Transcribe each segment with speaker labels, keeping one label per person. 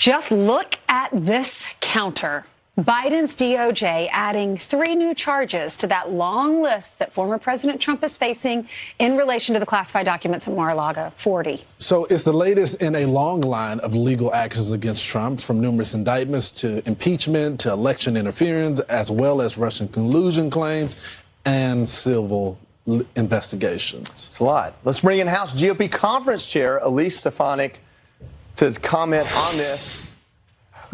Speaker 1: Just look at this counter. Biden's DOJ adding 3 new charges to that long list that former President Trump is facing in relation to the classified documents at Mar-a-Lago, 40.
Speaker 2: So it's the latest in a long line of legal actions against Trump, from numerous indictments to impeachment to election interference, as well as Russian collusion claims and civil investigations.
Speaker 3: It's a lot. Let's bring in House GOP Conference Chair Elise Stefanik to comment on this.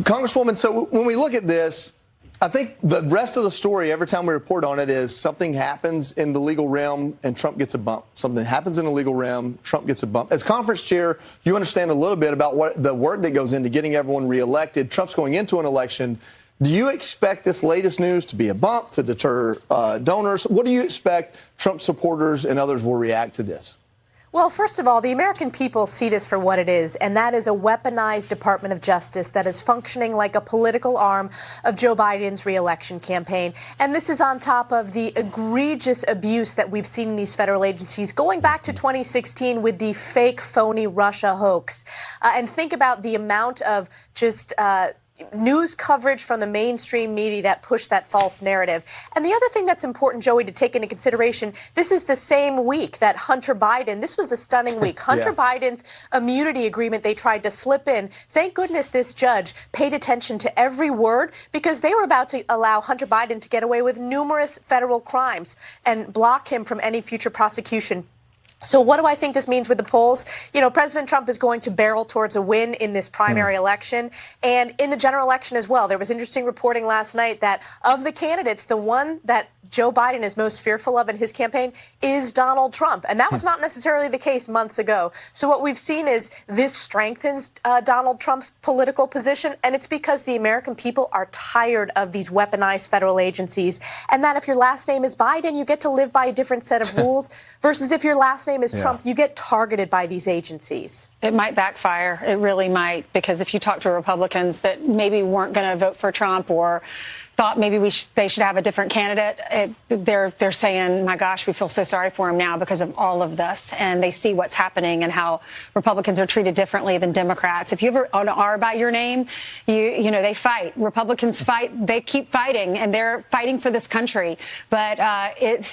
Speaker 3: Congresswoman, so when we look at this, I think the rest of the story, every time we report on it, is something happens in the legal realm and Trump gets a bump. Something happens in the legal realm, Trump gets a bump. As conference chair, you understand a little bit about what the work that goes into getting everyone reelected. Trump's going into an election. Do you expect this latest news to be a bump, to deter donors? What do you expect Trump supporters and others will react to this?
Speaker 4: Well, first of all, the American people see this for what it is, and that is a weaponized Department of Justice that is functioning like a political arm of Joe Biden's reelection campaign. And this is on top of the egregious abuse that we've seen in these federal agencies going back to 2016 with the fake, phony Russia hoax. And think about the amount of just news coverage from the mainstream media that pushed that false narrative. And the other thing that's important, Joey, to take into consideration, this is the same week that Hunter Biden, this was a stunning week, Hunter Biden's immunity agreement they tried to slip in. Thank goodness this judge paid attention to every word, because they were about to allow Hunter Biden to get away with numerous federal crimes and block him from any future prosecution. So what do I think this means with the polls? You know, President Trump is going to barrel towards a win in this primary election and in the general election as well. There was interesting reporting last night that of the candidates, the one that Joe Biden is most fearful of in his campaign is Donald Trump. And that was not necessarily the case months ago. So what we've seen is this strengthens Donald Trump's political position. And it's because the American people are tired of these weaponized federal agencies. And that if your last name is Biden, you get to live by a different set of rules versus if your last name is Trump, you get targeted by these agencies.
Speaker 1: It might backfire. It really might, because if you talk to Republicans that maybe weren't going to vote for Trump or thought maybe they should have a different candidate, they're saying, my gosh, we feel so sorry for him now because of all of this. And they see what's happening and how Republicans are treated differently than Democrats. If you have an R by your name, you know, they fight. Republicans fight. They keep fighting, and they're fighting for this country. But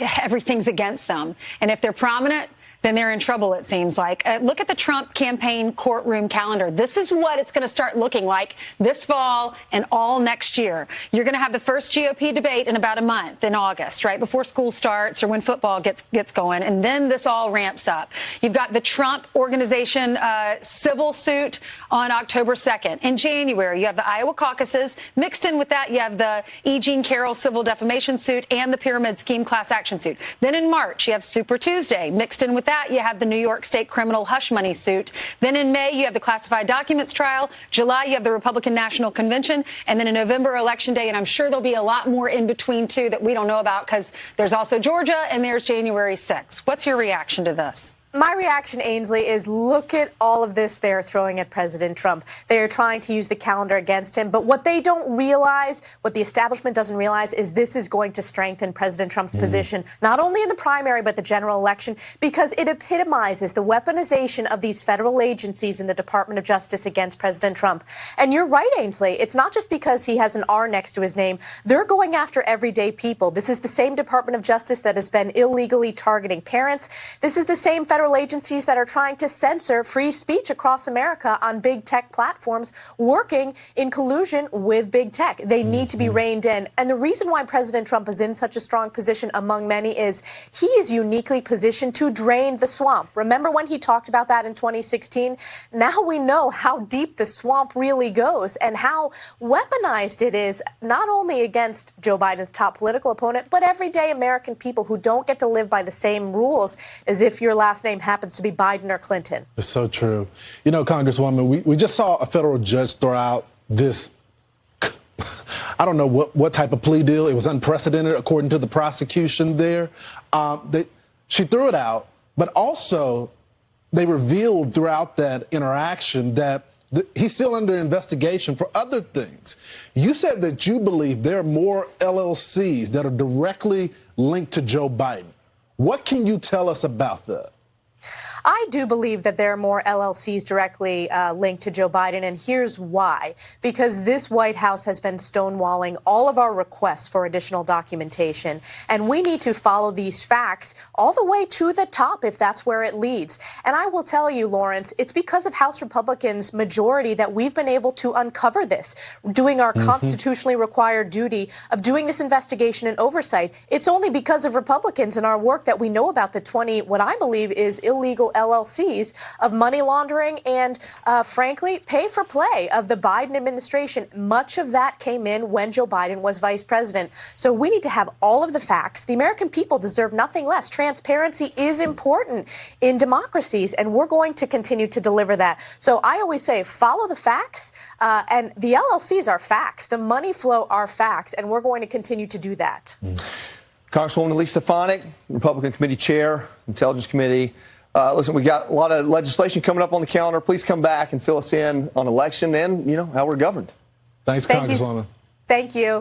Speaker 1: everything's against them. And if they're prominent, then they're in trouble, it seems like. Look at the Trump campaign courtroom calendar. This is what it's going to start looking like this fall and all next year. You're going to have the first GOP debate in about a month in August, right before school starts or when football gets going. And then this all ramps up. You've got the Trump Organization civil suit on October 2nd. In January, you have the Iowa caucuses. Mixed in with that, you have the E. Jean Carroll civil defamation suit and the Pyramid Scheme class action suit. Then in March, you have Super Tuesday. Mixed in with that, you have the New York State criminal hush money suit. Then in May, you have the classified documents trial. July, you have the Republican National Convention. And then in November, Election Day. And I'm sure there'll be a lot more in between, too, that we don't know about, because there's also Georgia and there's January 6th. What's your reaction to this?
Speaker 4: My reaction, Ainsley, is look at all of this they're throwing at President Trump. They're trying to use the calendar against him. But what they don't realize, what the establishment doesn't realize, is this is going to strengthen President Trump's position, not only in the primary, but the general election, because it epitomizes the weaponization of these federal agencies in the Department of Justice against President Trump. And you're right, Ainsley. It's not just because he has an R next to his name. They're going after everyday people. This is the same Department of Justice that has been illegally targeting parents. This is the same federal agencies that are trying to censor free speech across America on big tech platforms, working in collusion with big tech. They need to be reined in. And the reason why President Trump is in such a strong position among many is he is uniquely positioned to drain the swamp. Remember when he talked about that in 2016? Now we know how deep the swamp really goes and how weaponized it is, not only against Joe Biden's top political opponent, but everyday American people who don't get to live by the same rules as if your last name happens to be Biden or Clinton.
Speaker 2: It's so true. You know, Congresswoman, we just saw a federal judge throw out this, I don't know what type of plea deal. It was unprecedented, according to the prosecution there. She threw it out, but also they revealed throughout that interaction that he's still under investigation for other things. You said that you believe there are more LLCs that are directly linked to Joe Biden. What can you tell us about that?
Speaker 4: I do believe that there are more LLCs directly linked to Joe Biden, and here's why. Because this White House has been stonewalling all of our requests for additional documentation, and we need to follow these facts all the way to the top if that's where it leads. And I will tell you, Lawrence, it's because of House Republicans' majority that we've been able to uncover this, doing our constitutionally required duty of doing this investigation and oversight. It's only because of Republicans and our work that we know about the 20, what I believe is illegal LLCs of money laundering and, frankly, pay for play of the Biden administration. Much of that came in when Joe Biden was vice president. So we need to have all of the facts. The American people deserve nothing less. Transparency is important in democracies, and we're going to continue to deliver that. So I always say follow the facts, and the LLCs are facts. The money flow are facts, and we're going to continue to do that.
Speaker 3: Congresswoman Elise Stefanik, Republican Committee Chair, Intelligence Committee. Listen, we got a lot of legislation coming up on the calendar. Please come back and fill us in on election and, how we're governed.
Speaker 2: Thanks, Congresswoman.
Speaker 4: Thank you.
Speaker 1: Thank you.